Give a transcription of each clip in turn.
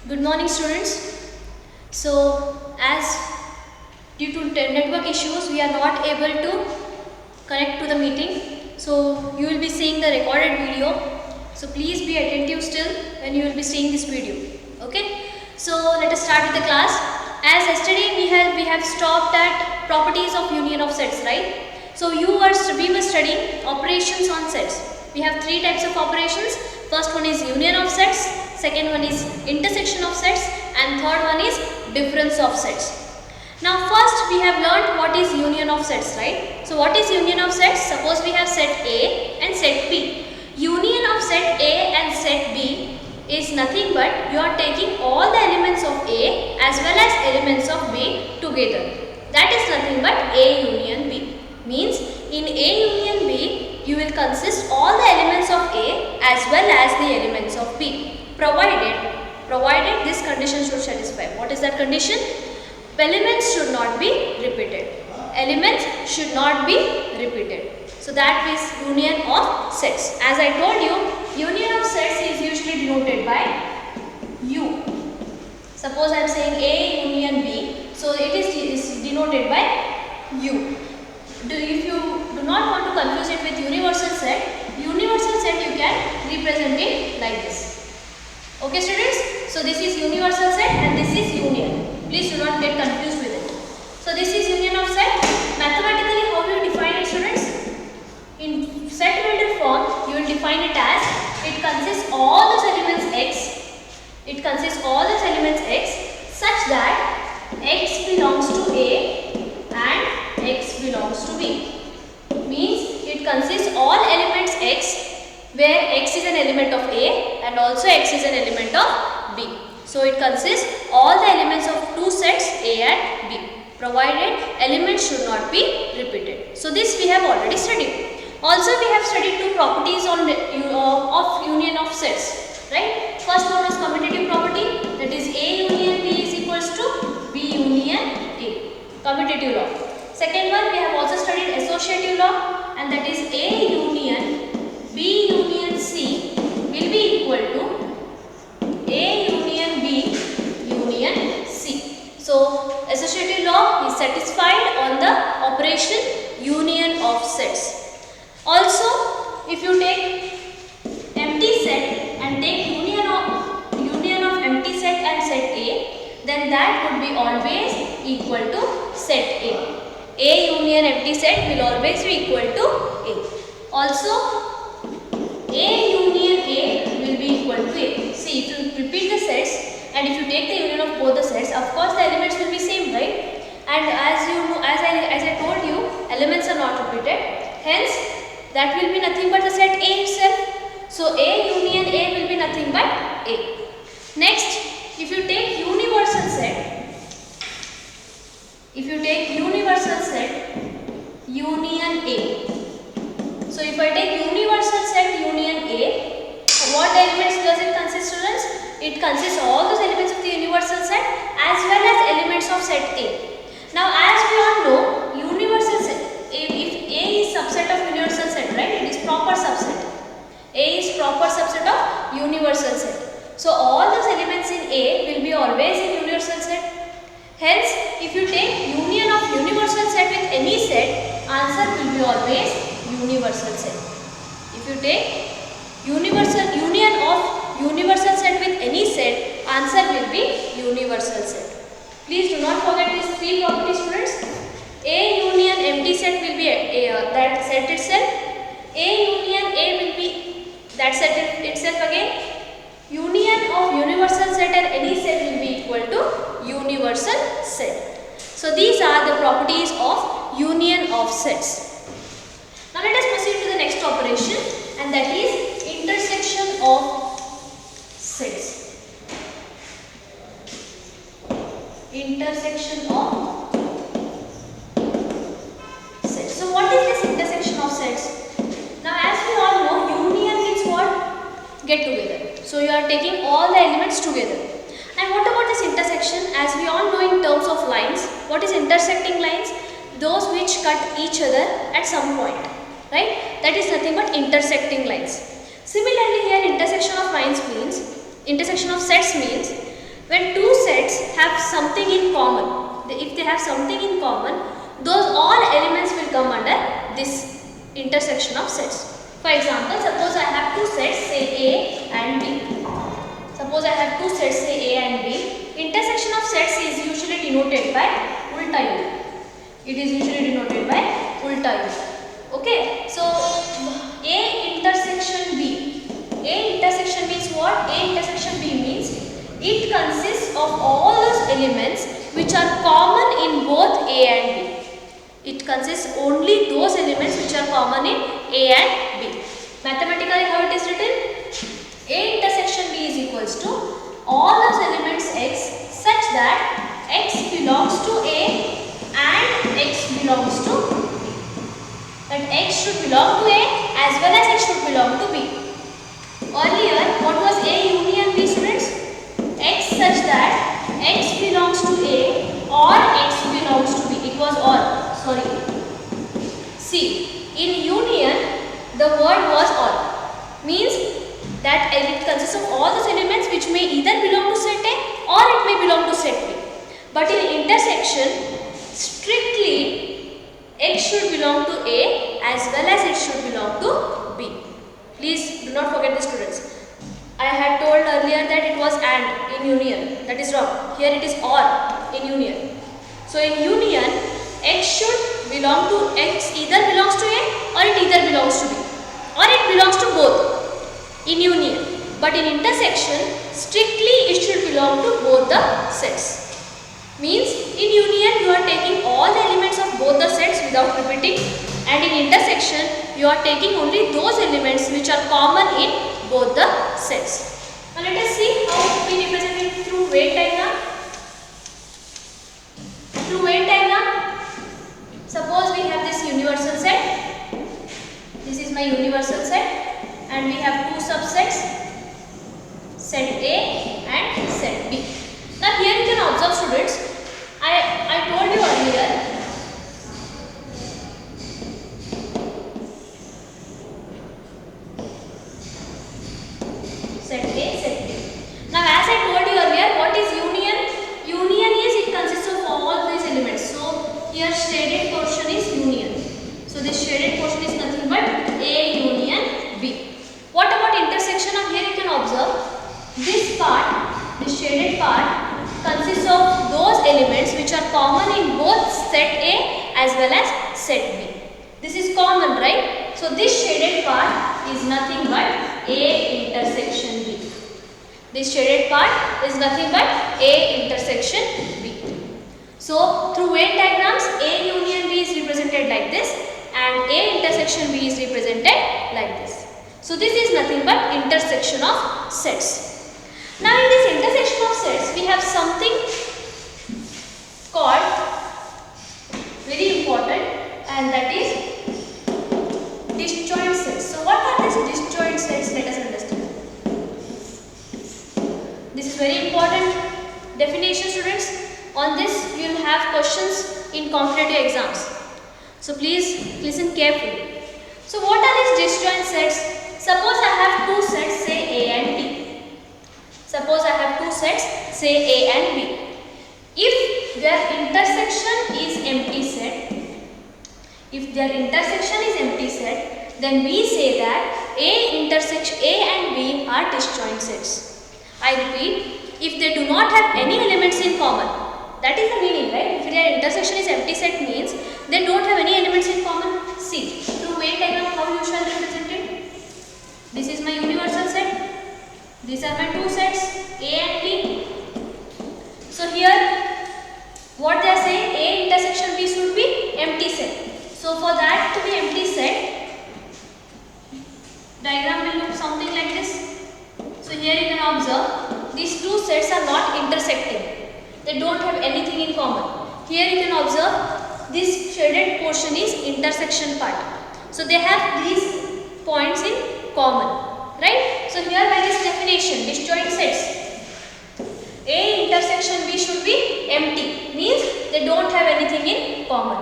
Good morning, students. So, as due to network issues, we are not able to connect to the meeting. So, you will be seeing the recorded video. So, please be attentive still when you will be seeing this video. Okay. So, let us start with the class. As yesterday we have stopped at properties of union of sets, right? So, we were studying operations on sets. We have three types of operations. First one is union of sets, second one is intersection of sets, and third one is difference of sets. Now first we have learned what is union of sets, right? So what is union of sets? Suppose we have set A and set B. Union of set A and set B is nothing but you are taking all the elements of A as well as elements of B together. That is nothing but A union B. Means in A union B you will consist all the elements of A as well as the elements of B, provided this condition should satisfy. What is that condition? Elements should not be repeated. Elements should not be repeated. So that is union of sets. As I told you, union of sets is usually denoted by U. Suppose I am saying A union B, so it is denoted by U. If you do not want to confuse it with universal set you can represent it like this. Okay students, so this is universal set and this is union. Please do not get confused with it. So this is union of set. Mathematically how you define it, students? In set builder form you will define it as it consists all those elements x such that x belongs to A and x belongs to B. Means it consists all elements x where x is an element of A and also x is an element of B. So it consists all the elements of two sets A and B, provided elements should not be repeated. So this we have already studied. Also we have studied two properties of union of sets, right? First one was commutative property, that is A union B is equals to B union A, commutative law. Second one we have also studied associative law, and that is A union B union C will be equal to A union B union C. So associative law is satisfied on the operation union of sets. Also if you take empty set and take union of empty set and set A, then that would be always equal to set A. A union empty set will always be equal to A. Also A union A will be equal to A. See, if you repeat the sets and if you take the union of both the sets, of course the elements will be same, right? And as you know, as I told you, elements are not repeated. Hence, that will be nothing but the set A itself. So A union A will be nothing but A. Next, if you take universal set union A. So if I take universal set union A, what elements does it consist, students? It consists all those elements of the universal set as well as elements of set A. Now as we all know, universal set, if A is subset of universal set, right? It is proper subset. A is proper subset of universal set. So all those elements in A will be always in universal set. Hence, if you take union of universal set with any set, answer will be always universal set. If you take union of universal set with any set, answer will be universal set. Please do not forget these three properties, students. A union empty set will be that set itself. A union A will be that set itself again. Union of universal set and any set will be equal to universal set. So these are the properties of union of sets. Now let us proceed to the next operation, and that is intersection of sets. Intersection of sets. So what is this intersection of sets? Now as we all know, union means what? Get together. So you are taking all the elements together. And what about this intersection? As we all know in terms of lines, what is intersecting lines? Those which cut each other at some point, right? That is nothing but intersecting lines. Similarly here intersection of sets means When two sets have something in common, if they have something in common, those all elements will come under this intersection of sets. For example, suppose I have two sets, say A and B. Suppose I have two sets, say A and B. Intersection of sets is usually denoted by ulta U. It is usually denoted by ulta U. Okay, so A intersection B. A intersection means what? A intersection B means it consists of all those elements which are common in both A and B. It consists only those elements which are common in A and B. Mathematically, how it is written? A intersection B is equals to all those elements X such that X belongs to A and X belongs to B. That X should belong to A as well as X should belong to B. Earlier, what was A union B, students? X such that X belongs to A or X belongs to B. It was or. Sorry. See, in union, the word was or. Means that it consists of all those elements which may either belong to set A or it may belong to set B. But in intersection, strictly X should belong to A as well as it should belong to B. Please do not forget this, students. I had told earlier that it was and in union. That is wrong. Here it is or in union. So in union, X should belong to X either belongs to A or it either belongs to B or it belongs to both in union. But in intersection, strictly it should belong to both the sets. Means in union you are taking all the elements of both the sets without repeating, and in intersection you are taking only those elements which are common in both the sets. Now let us see how we represent it through weight diagram. Through weight diagram, suppose we have this universal set. This is my universal set and we have two subsets, set A and set B. Now here you can observe, students, I told you earlier set A, set B. Now as I told you earlier, what is union? Union is it consists of all these elements. So here shaded portion is union. So this shaded portion is nothing but A union B. What about intersection? Now here you can observe this part, this shaded part consists of those elements which are common in both set A as well as set B. This is common, right? So this shaded part is nothing but A intersection B. This shaded part is nothing but A intersection B. So through weight diagrams, A union B is represented like this and A intersection B is represented like this. So this is nothing but intersection of sets. Now in this intersection of sets, we have something called very important, and that is disjoint sets. So what are these disjoint sets? Let us understand. This is very important definition, students. On this you will have questions in competitive exams. So please listen carefully. So what are these disjoint sets? Suppose I have two sets, say A and B. Suppose I have two sets, say A and B. If their intersection is empty set, then we say that A and B are disjoint sets. I repeat, if they do not have any elements in common, that is the meaning, right? If their intersection is empty set means they don't have any elements in common. See, through weight diagram how you shall represent it. This is my universal set. These are my two sets, A and B. So here, what they are saying, A intersection B should be empty set. So for that to be empty set, diagram will look something like this. So here you can observe, these two sets are not intersecting. They don't have anything in common. Here you can observe, this shaded portion is intersection part. So they have these points in common. Right? So here by this definition, disjoint sets, A intersection B should be empty, means they don't have anything in common.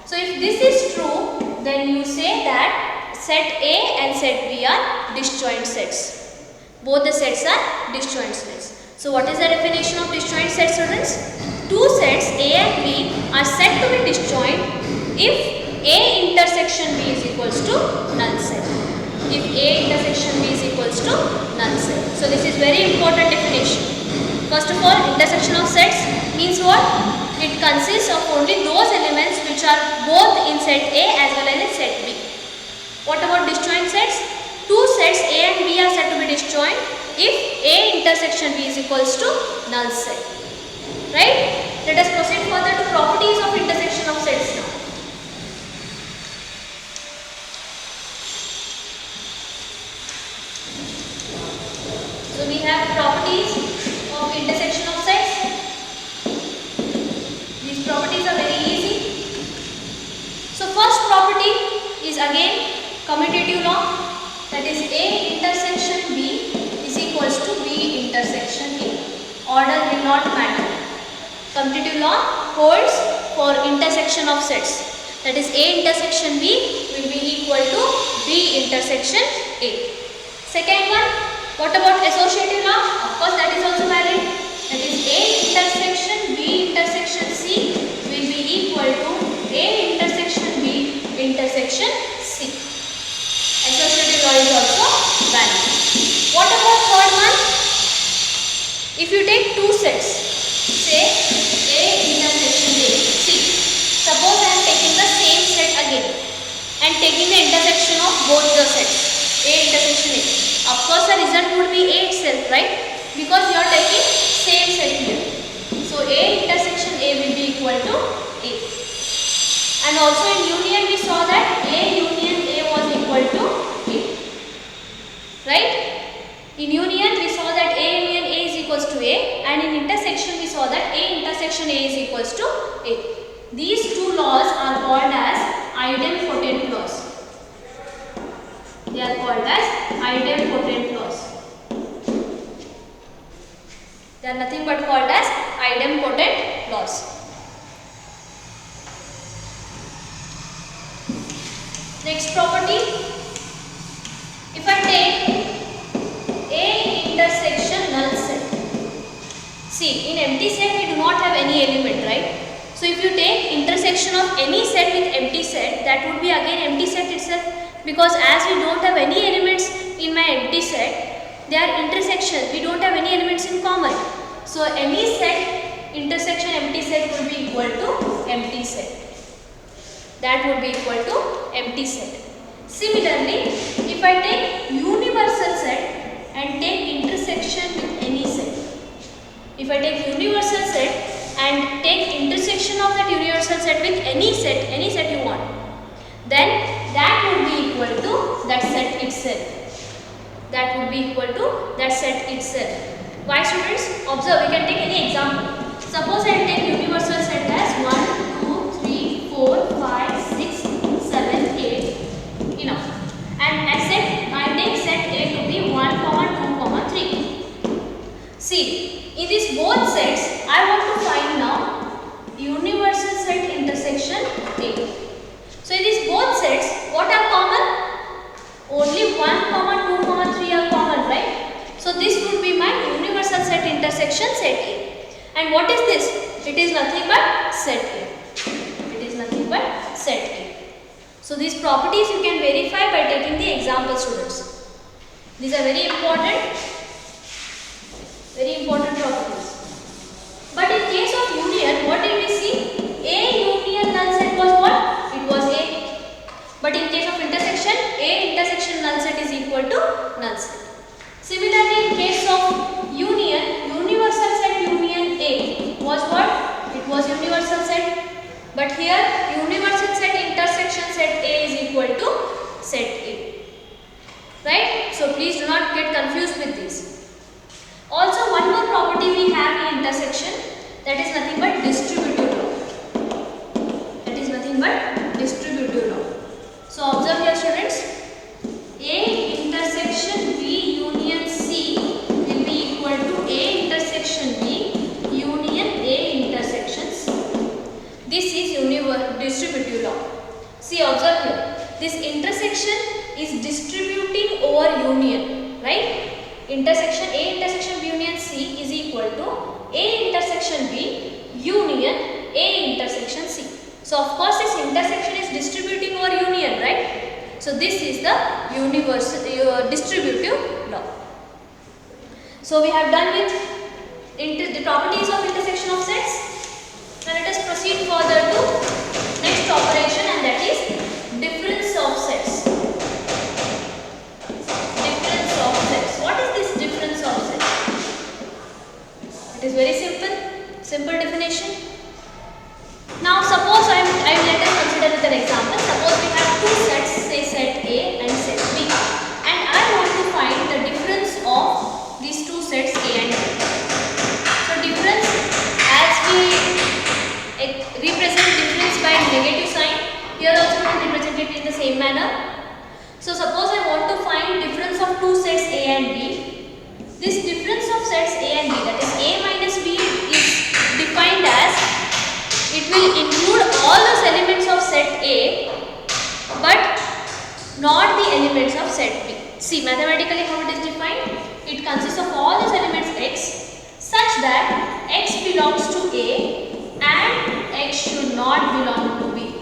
So if this is true, then you say that set A and set B are disjoint sets. Both the sets are disjoint sets. So what is the definition of disjoint set, students? Two sets A and B are said to be disjoint if A intersection B is equals to null set. If A intersection B is equals to null set. So this is very important definition. First of all, intersection of sets means what? It consists of only those elements which are both in set A as well as in set B. What about disjoint sets? Two sets A and B are said to be disjoint if A intersection B is equals to null set. Right? Let us proceed further to properties of intersection of sets now. So we have properties of intersection of sets. These properties are very easy. So first property is again commutative law, that is A intersection B is equals to B intersection A. Order will not matter. Commutative law holds for intersection of sets, that is A intersection B will be equal to B intersection A. Second one, what about associative law? Of course that is also valid, that is A intersection B intersection C will be equal to A intersection B intersection C. Associative law is also valid. What about third one? If you take two sets, say A intersection A, see, suppose I am taking the same set again and taking the intersection of both the sets, A intersection A. Of course the result would be A itself, right? Because you are taking same set here. So A intersection A will be equal to A. And also in union we saw that A union A was equal to A. Right? In union we saw that A union A is equals to A, and in intersection we saw that A intersection A is equals to A. These two laws are called as idempotent laws. They are called as idempotent laws. They are nothing but called as idempotent laws. Next property, if I take A intersection null set. See, in empty set we do not have any element, right? So if you take intersection of any set with empty set, that would be again empty set itself, because as we don't have any elements in my empty set, they are intersection, we don't have any elements in common. So any set intersection empty set will be equal to empty set. That would be equal to empty set. Similarly, if I take universal set and take intersection with any set. If I take universal set and take intersection of that universal set with any set you want, then that would be equal to that set itself. That would be equal to that set itself. Why, students? Observe, we can take any example. Suppose I take universal set as 1, 2, 3, 4, 5, 6, 7, 8. Enough. And as set, I take set A to be 1, 2, 3. See, in these both sets, I want to find now universal set intersection A. So in these both sets, what are common? Only 1, 2, 3 are common, right? So this would be my universal set intersection set A. And what is this? It is nothing but set A. It is nothing but set A. So these properties you can verify by taking the example, students. These are very important properties. But in case of union, what did we see? A union null set was what? It was A. But in case of intersection, A intersection null set is equal to null set. Similarly, in case of union, universal set union A was what? It was universal set. But here, universal set intersection set A is equal to set A. Right? So please do not get confused with this. Also, one more property we have in intersection, that is nothing but distributive law. That is nothing but distributive law. So observe here, students. A intersection B union C will be equal to A intersection B union A intersection C. This is distributive law. See, observe here. This intersection is distributing over union, right? A intersection B union C is equal to A intersection B union A intersection C. So of course this intersection is distributing over union, right? So this is the universal distributive law. So we have done with the properties of intersection of sets. Now let us proceed further to next operation, and that is difference of sets. Difference of sets. What is this difference of sets? It is very simple definition. Now suppose let us consider with an example. Suppose we have two sets, say set A and set B, and I want to find the difference of these two sets A and B. So difference, as we represent difference by negative sign, here also we will represent it in the same manner. So suppose I want to find difference of two sets A and B. This difference of sets A and B, that is A minus B, is defined as it will include all those elements of set A but not the elements of set B. See, mathematically how it is defined? It consists of all those elements X such that X belongs to A and X should not belong to B.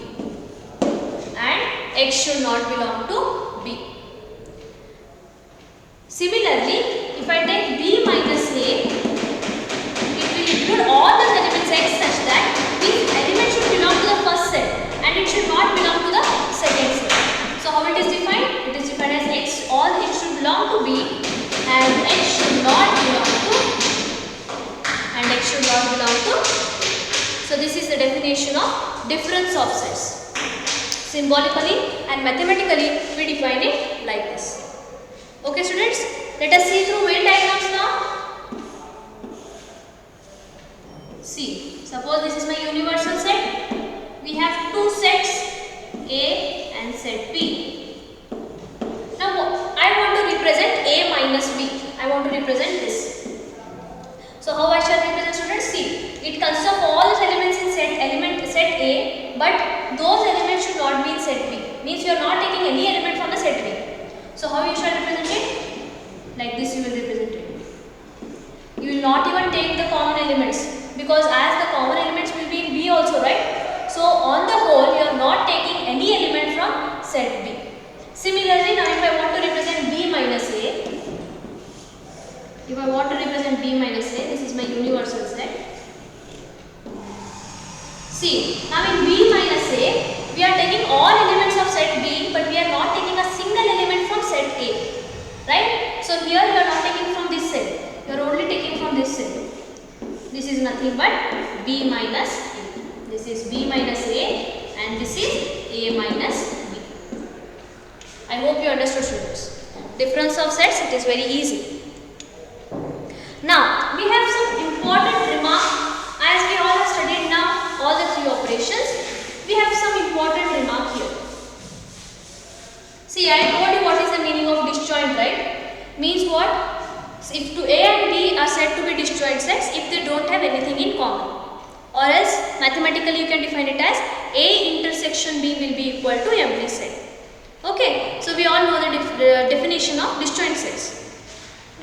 And X should not belong to B. Similarly, if I take B minus A, it will include all those elements X such that this element should belong to the first set and it should not belong to the second set. So how it is defined? It is defined as X, all X should belong to B and X should not belong to So this is the definition of difference of sets. Symbolically and mathematically we define it like this. Okay students, let us see through Venn diagrams now. See, suppose this is my universal set. We have two sets A and set B. Now I want to represent A minus B. I want to represent this. So how I shall represent, students? See, it consists of all the elements in set A, but those elements should not be in set B. Means you are not taking any element from the set B. So how you shall represent it? Like this you will represent it. You will not even take the common elements, because as the common elements will be in B also, right? So on the whole you are not taking any element from set B. Similarly, now if I want to represent B minus A, this is my universal set. See, now in B minus A, we are taking all elements of set B, but we are not taking a single element from set A, right? So here you are not taking from this set, you are only taking from this set. This is nothing but B minus A. This is B minus A and this is A minus B. I hope you understood, students. Difference of sets, it is very easy. Now, we have some important remark. As we all have studied now all the three operations, we have some important remark here. See, I told you what is the meaning of disjoint, right? Means what? If to A and B are said to be disjoint sets if they don't have anything in common. Or else, mathematically you can define it as A intersection B will be equal to empty set. Okay, so we all know the definition of disjoint sets.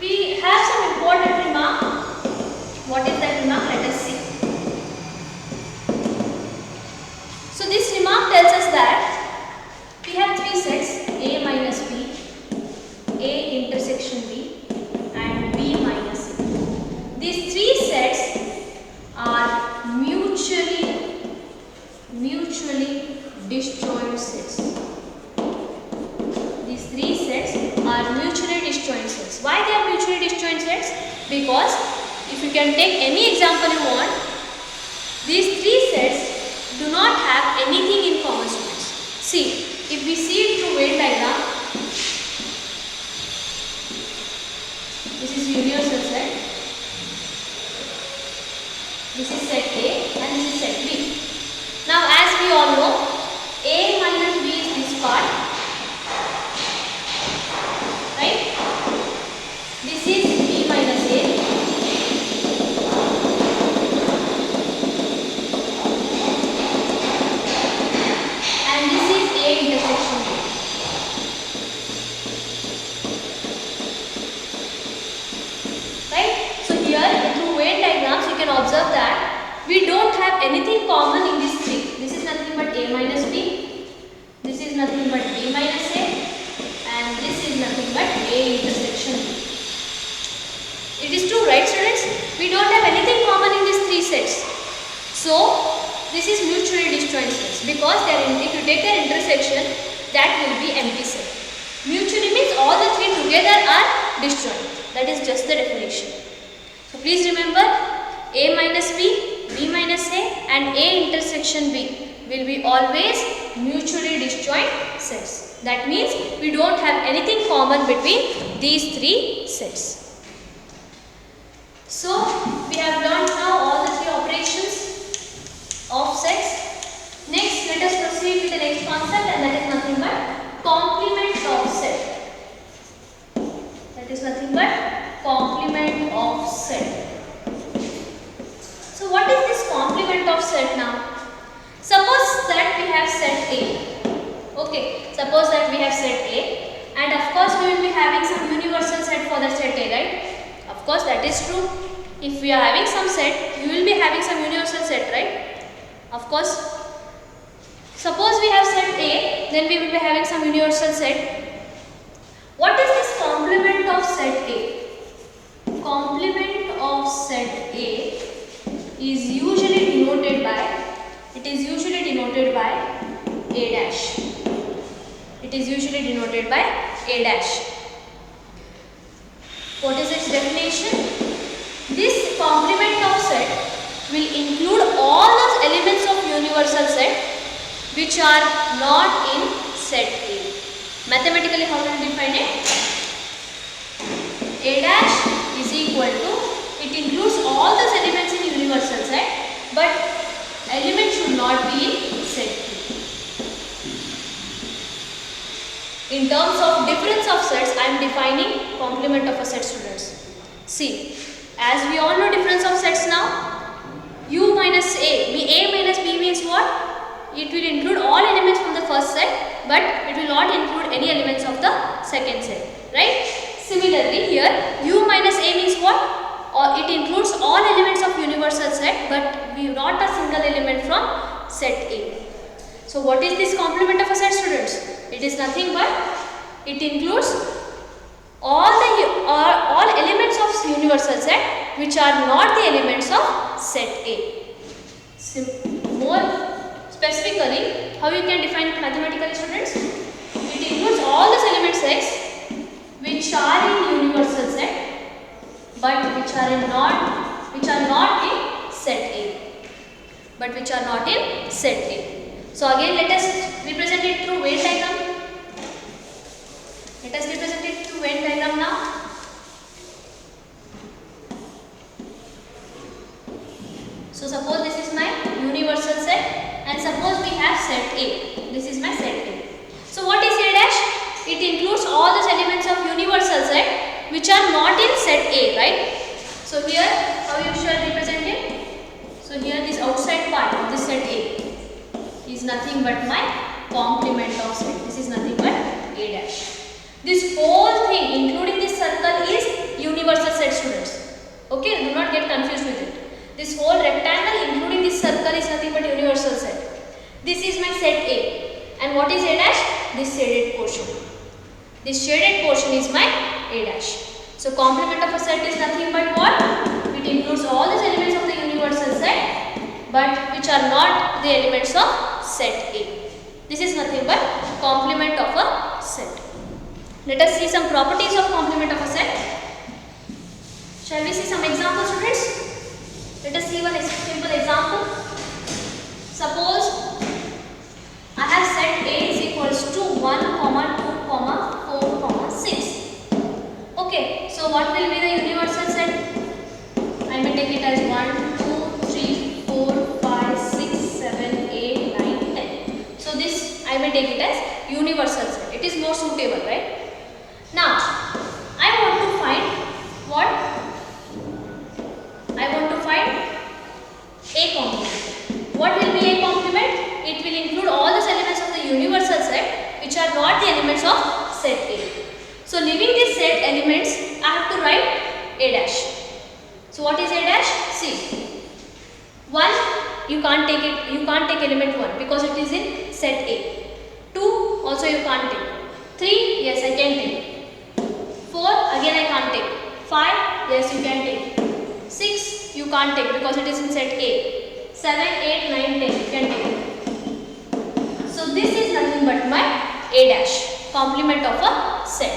We have some important remark. What is that remark? Let us see. So this remark tells us that we have three sets, A minus B, A intersection B and B minus A. These three sets are mutually disjoint sets. These three sets are mutually disjoint sets. Why they are mutually disjoint sets? Because if you can take any example you want, these three sets do not have anything in common, students. See, if we see it through Venn diagram, this is universal set, this is set A and this is set B. Now as we all know, A minus B is this part, right? This is B minus A and this is A intersection B. can observe that we don't have anything common in these three. This is nothing but A minus B, this is nothing but B minus A, and this is nothing but A intersection B. It is true, right students? We don't have anything common in these three sets. So this is mutually disjoint sets because if you take their intersection, that will be empty set. Mutually means all the three together are disjoint. That is just the definition. So please remember, A minus B, B minus A and A intersection B will be always mutually disjoint sets. That means we don't have anything common between these three sets. So we have learned now all the three operations of sets. Next, let us proceed with the next concept, and that is nothing but complement of set. That is nothing but complement of set. So what is this complement of set now? Suppose that we have set A. Okay, suppose that we have set A, and of course we will be having some universal set for the set A, right? Of course, that is true. If we are having some set, we will be having some universal set, right? Of course. Suppose we have set A, then we will be having some universal set. What is this complement of set A? Complement of set A is usually denoted by, A dash. It is usually denoted by A dash. What is its definition? This complement of set will include all those elements of universal set which are not in set A. Mathematically, how do you define it? A dash is equal to, it includes all those elements in universal set, but element should not be in set A. In terms of difference of sets, I am defining complement of a set, students. See, as we all know difference of sets now, U minus A minus B means what? It will include all elements from the first set, but it will not include any elements of the second set, right? Similarly, here U minus A means what? Or it includes all elements of universal set, but we not a single element from set A. So what is this complement of a set, students? It is nothing but it includes all elements of universal set which are not the elements of set A. More specifically, how you can define it mathematically, students? It includes all those elements X which are in universal set but which are not in set A. So again, let us represent it through Venn diagram. Let us represent it through Venn diagram now. So suppose this is my universal set, and suppose we have set A. This is my set A. So what is A dash? It includes all those elements of universal set which are not in set A, right? So here, how you shall represent it? So here this outside part of this set A is nothing but my complement of set. This is nothing but A dash. This whole thing, including this circle, is universal set, students. Okay, do not get confused with it. This whole rectangle, including this circle, is nothing but universal set. This is my set A. And what is A dash? This shaded portion. This shaded portion is my A dash. So complement of a set is nothing but what? It includes all these elements of the universal set, but which are not the elements of set A. This is nothing but complement of a set. Let us see some properties of complement of a set. Shall we see some examples, students? Let us see one simple example. Suppose I have set A is equals to 1, 2, 4, 6. Okay, so what will be the universal set? I may take it as 1, 2, 3, 4, 5, 6, 7, 8, 9, 10. So this I may take it as universal set. It is more suitable, right? Now, I want to find what? I want to find A complement. What will be A complement? It will include all those elements of the universal set which are not the elements of set A. So, leaving these set elements, I have to write A dash. So what is A dash? See, 1 you can't take it, you can't take element 1 because it is in set A. 2 also you can't take. 3 yes I can take. 4 again I can't take. 5 yes you can take. 6 you can't take because it is in set A. 7, 8, 9, 10 you can take. So this is nothing but my A dash, complement of a set.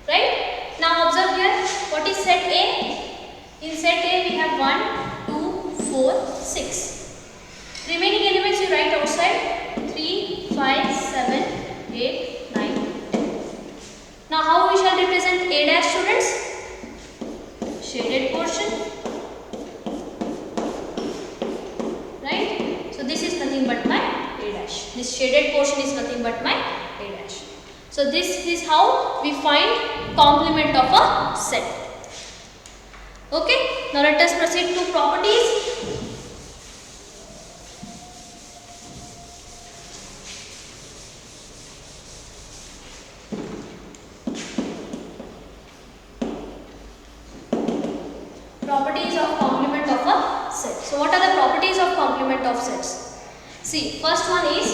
Right? Now observe here, what is set A? In set A we have 1, 2, 4, 6. Remaining elements you write outside 3, 5, 7, 8, 9, 10. Now how we shall represent A dash, students? Shaded portion. Right? So this is nothing but my A dash. This shaded portion is nothing but my A dash. So this is how we find complement of a set. Okay, now let us proceed to properties. Properties of complement of a set. So what are the properties of complement of sets? See, first one is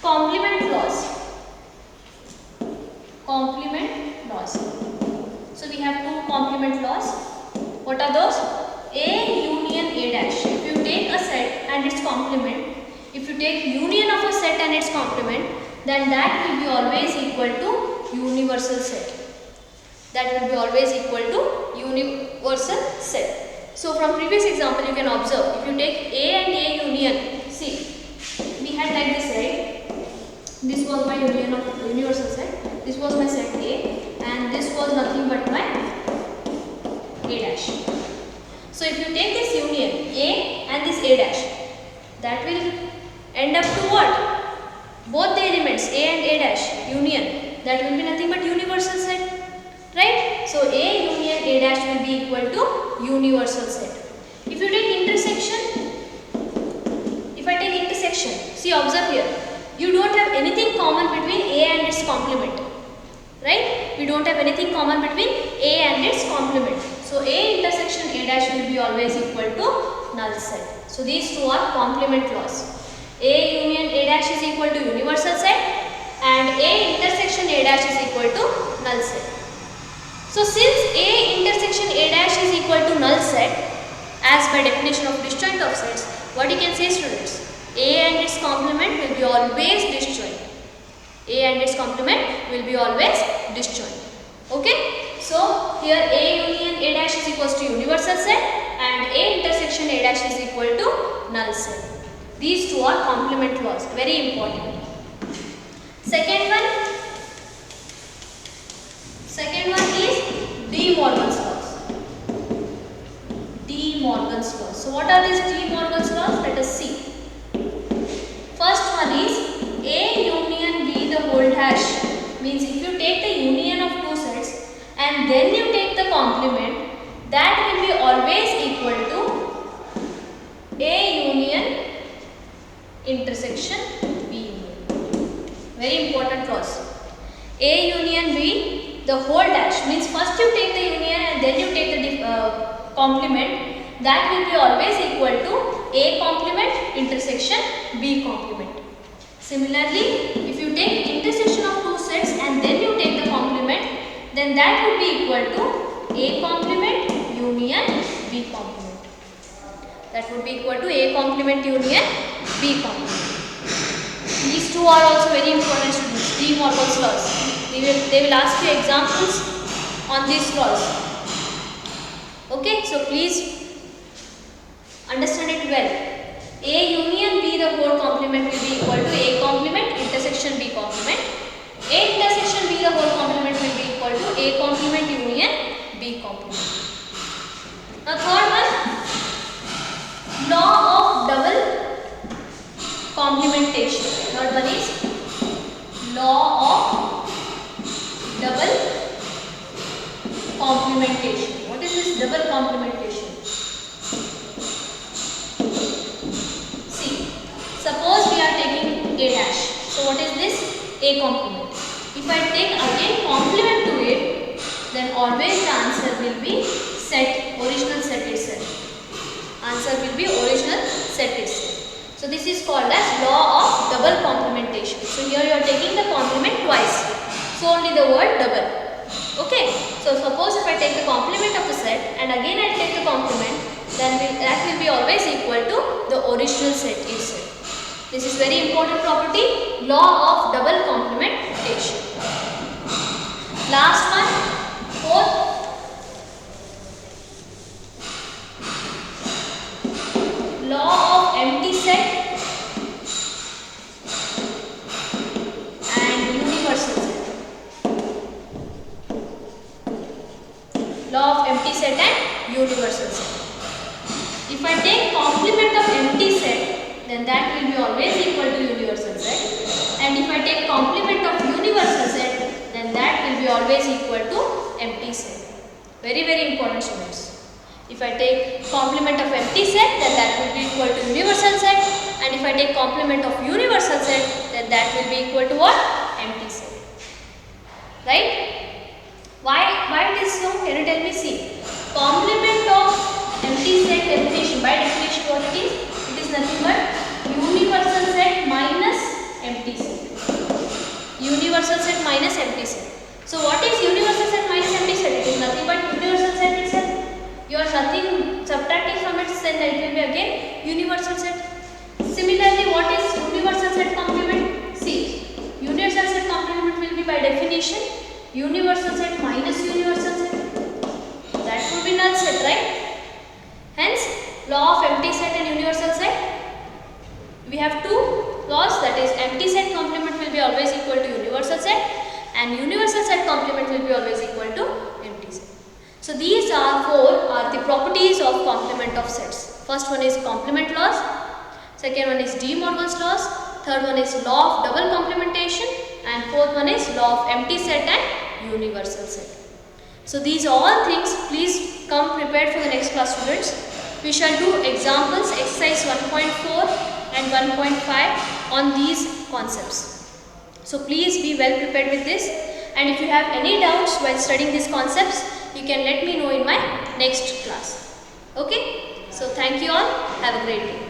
complement laws. Complement laws. So we have two complement laws. What are those? A union A dash. If you take a set and its complement, if you take union of a set and its complement, then that will be always equal to universal set. That will be always equal to universal set. So from previous example you can observe, if you take A and A union, see, we had like this, right? This was my union of universal set. This was my set A. And this was nothing but my A dash. So if you take this union A and this A dash, that will end up to what? Both the elements A and A dash union, that will be nothing but universal set, right? So A union A dash will be equal to universal set. If you take intersection, if I take intersection, see, observe here, you don't have anything common between A and its complement. Right? We don't have anything common between A and its complement. So A intersection A dash will be always equal to null set. So these two are complement laws. A union A dash is equal to universal set and A intersection A dash is equal to null set. So since A intersection A dash is equal to null set, as by definition of disjoint of sets, what you can say, students? A and its complement will be always disjoint. A and its complement will be always disjoint. Okay? So here A union A dash is equals to universal set and A intersection A dash is equal to null set. These two are complement laws. Very important. Second one is De Morgan's laws. De Morgan's laws. So what are these De Morgan's laws? Let us see. First one is A union B the whole dash, means if you take the union of two sets and then you take the complement, that will be always equal to A union intersection B union. Very important clause. A union B the whole dash, means first you take the union and then you take the complement, that will be always equal to A complement intersection B complement. Similarly, if you take intersection of two sets and then you take the complement, then that would be equal to A complement union B complement. That would be equal to A complement union B complement. These two are also very important, students. De Morgan's laws. They will ask you examples on these laws. Okay, so please understand it well. A union B the whole complement will be equal to A complement intersection B complement. A intersection B the whole complement will be equal to A complement union B complement. Now third one, law of double complementation. Third one is law of double complementation. What is this double complementation? Suppose we are taking A dash. So what is this? A complement. If I take again complement to it, then always the answer will be set, original set itself. Answer will be original set itself. So this is called as law of double complementation. So here you are taking the complement twice. So only the word double. Okay. So suppose if I take the complement of the set and again I take the complement, then that will be always equal to the original set itself. This is very important property, law of double complementation. Last one, fourth. Law of empty set and universal set. Law of empty set and universal set. If I take complement of empty set, then that will be always equal to universal set. And if I take complement of universal set, then that will be always equal to empty set. Very, very important, students. If I take complement of empty set, then that will be equal to universal set, and if I take complement of universal set, then that will be equal to what? Empty set. Right? Why it is so? Can you tell me? See, complement of empty set definition, by definition what it is? It is nothing but universal set minus empty set. Universal set minus empty set. So what is universal set minus empty set? It is nothing but universal set itself. You are subtracting from it, then it will be again universal set. Similarly, what is universal set complement? See, universal set complement will be by definition universal set minus universal set. That would be null set, right? Hence, law of empty set and universal set. We have two laws, that is empty set complement will be always equal to universal set and universal set complement will be always equal to empty set. So these are the properties of complement of sets. First one is complement laws, second one is De Morgan's laws, third one is law of double complementation, and fourth one is law of empty set and universal set. So these all things, please come prepared for the next class, students. We shall do examples, exercise 1.4 and 1.5 on these concepts. So please be well prepared with this, and if you have any doubts while studying these concepts, you can let me know in my next class. Okay? So thank you all. Have a great day.